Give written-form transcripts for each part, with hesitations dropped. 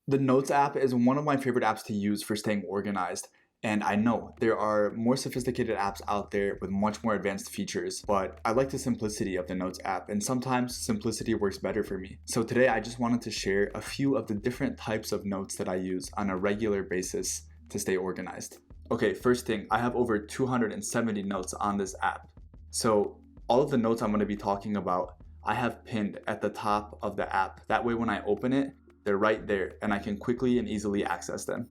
The Notes app is one of my favorite apps to use for staying organized. And I know there are more sophisticated apps out there with much more advanced features, but I like the simplicity of the Notes app, and sometimes simplicity works better for me. So today I just wanted to share a few of the different types of notes that I use on a regular basis to stay organized. Okay, first thing, I have over 270 notes on this app. So all of the notes I'm going to be talking about, I have pinned at the top of the app. That way when I open it, they're right there and I can quickly and easily access them.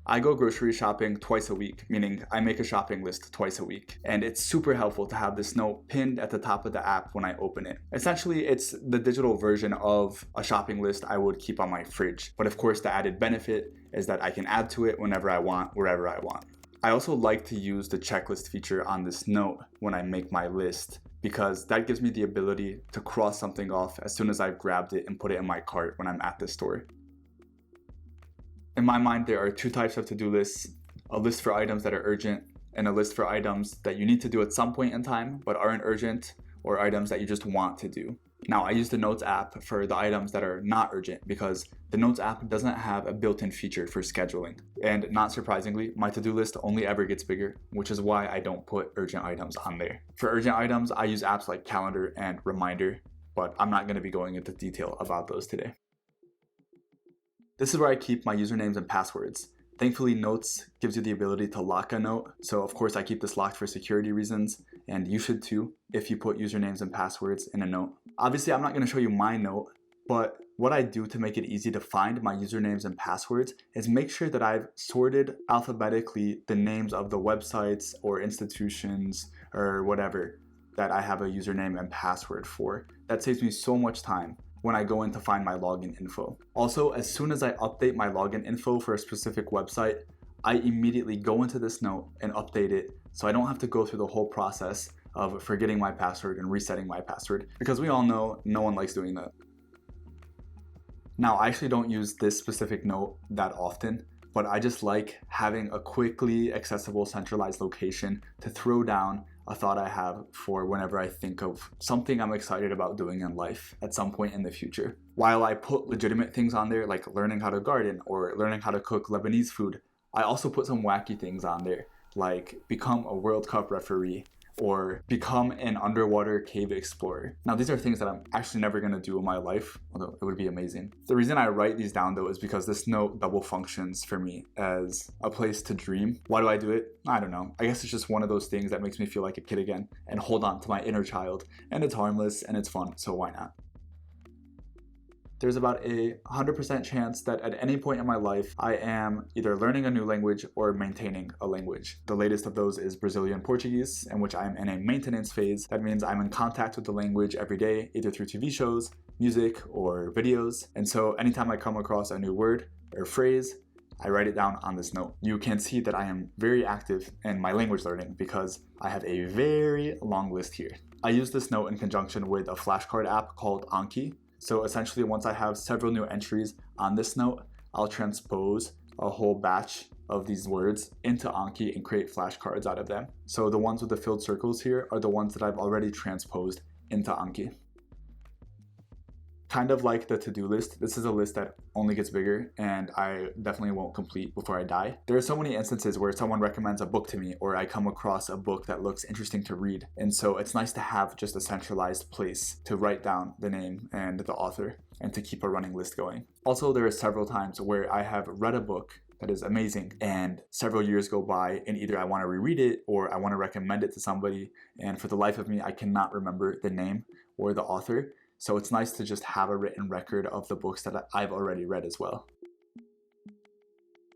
I go grocery shopping twice a week, meaning I make a shopping list twice a week. And it's super helpful to have this note pinned at the top of the app when I open it. Essentially, it's the digital version of a shopping list I would keep on my fridge. But of course, the added benefit is that I can add to it whenever I want, wherever I want. I also like to use the checklist feature on this note when I make my list, because that gives me the ability to cross something off as soon as I've grabbed it and put it in my cart when I'm at the store. In my mind, there are two types of to-do lists: a list for items that are urgent and a list for items that you need to do at some point in time but aren't urgent, or items that you just want to do. Now, I use the Notes app for the items that are not urgent because the Notes app doesn't have a built-in feature for scheduling. And not surprisingly, my to-do list only ever gets bigger, which is why I don't put urgent items on there. For urgent items, I use apps like Calendar and Reminder, but I'm not going to be going into detail about those today. This is where I keep my usernames and passwords. Thankfully, Notes gives you the ability to lock a note, so of course I keep this locked for security reasons, and you should too if you put usernames and passwords in a note. Obviously, I'm not going to show you my note, but what I do to make it easy to find my usernames and passwords is make sure that I've sorted alphabetically the names of the websites or institutions or whatever that I have a username and password for. That saves me so much time when I go in to find my login info. Also, as soon as I update my login info for a specific website, I immediately go into this note and update it so I don't have to go through the whole process of forgetting my password and resetting my password, because we all know no one likes doing that. Now, I actually don't use this specific note that often, but I just like having a quickly accessible centralized location to throw down a thought I have for whenever I think of something I'm excited about doing in life at some point in the future. While I put legitimate things on there like learning how to garden or learning how to cook Lebanese food, I also put some wacky things on there like become a World Cup referee or become an underwater cave explorer. Now, these are things that I'm actually never going to do in my life, although it would be amazing. The reason I write these down though is because this note double functions for me as a place to dream. Why do I do it? I don't know. I guess it's just one of those things that makes me feel like a kid again and hold on to my inner child. And it's harmless and it's fun, so why not? There's about a 100% chance that at any point in my life, I am either learning a new language or maintaining a language. The latest of those is Brazilian Portuguese, in which I'm in a maintenance phase. That means I'm in contact with the language every day, either through TV shows, music, or videos. And so anytime I come across a new word or phrase, I write it down on this note. You can see that I am very active in my language learning because I have a very long list here. I use this note in conjunction with a flashcard app called Anki. So essentially, once I have several new entries on this note, I'll transpose a whole batch of these words into Anki and create flashcards out of them. So the ones with the filled circles here are the ones that I've already transposed into Anki. Kind of like the to-do list, this is a list that only gets bigger and I definitely won't complete before I die. There are so many instances where someone recommends a book to me or I come across a book that looks interesting to read. And so it's nice to have just a centralized place to write down the name and the author and to keep a running list going. Also, there are several times where I have read a book that is amazing and several years go by and either I want to reread it or I want to recommend it to somebody, and for the life of me, I cannot remember the name or the author. So it's nice to just have a written record of the books that I've already read as well.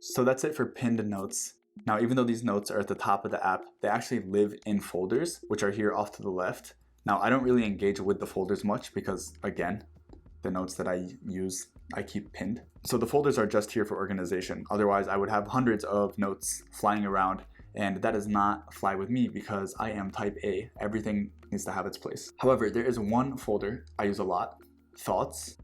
So that's it for pinned notes. Now, even though these notes are at the top of the app, they actually live in folders, which are here off to the left. Now, I don't really engage with the folders much because, again, the notes that I use, I keep pinned. So the folders are just here for organization. Otherwise, I would have hundreds of notes flying around, and that does not fly with me because I am type A. Everything needs to have its place. However, there is one folder I use a lot, Thoughts.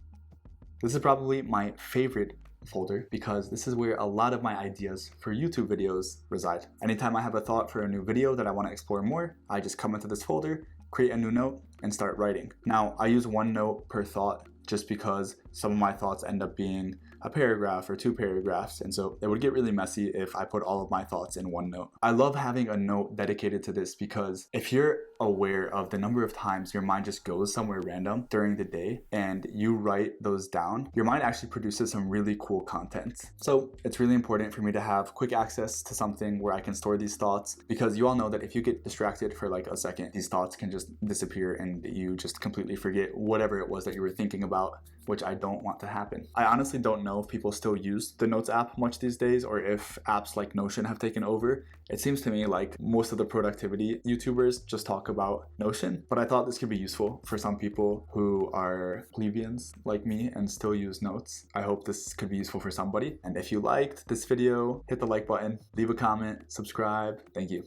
This is probably my favorite folder because this is where a lot of my ideas for YouTube videos reside. Anytime I have a thought for a new video that I want to explore more, I just come into this folder, create a new note, and start writing. Now, I use one note per thought just because some of my thoughts end up being a paragraph or 2 paragraphs, and so it would get really messy if I put all of my thoughts in one note. I love having a note dedicated to this because if you're aware of the number of times your mind just goes somewhere random during the day and you write those down, your mind actually produces some really cool content. So it's really important for me to have quick access to something where I can store these thoughts, because you all know that if you get distracted for like a second, these thoughts can just disappear and you just completely forget whatever it was that you were thinking about, which I don't want to happen. I honestly don't know if people still use the Notes app much these days, or if apps like Notion have taken over. It seems to me like most of the productivity YouTubers just talk about Notion, but I thought this could be useful for some people who are plebeians like me and still use Notes. I hope this could be useful for somebody. And if you liked this video, hit the like button, leave a comment, subscribe. Thank you.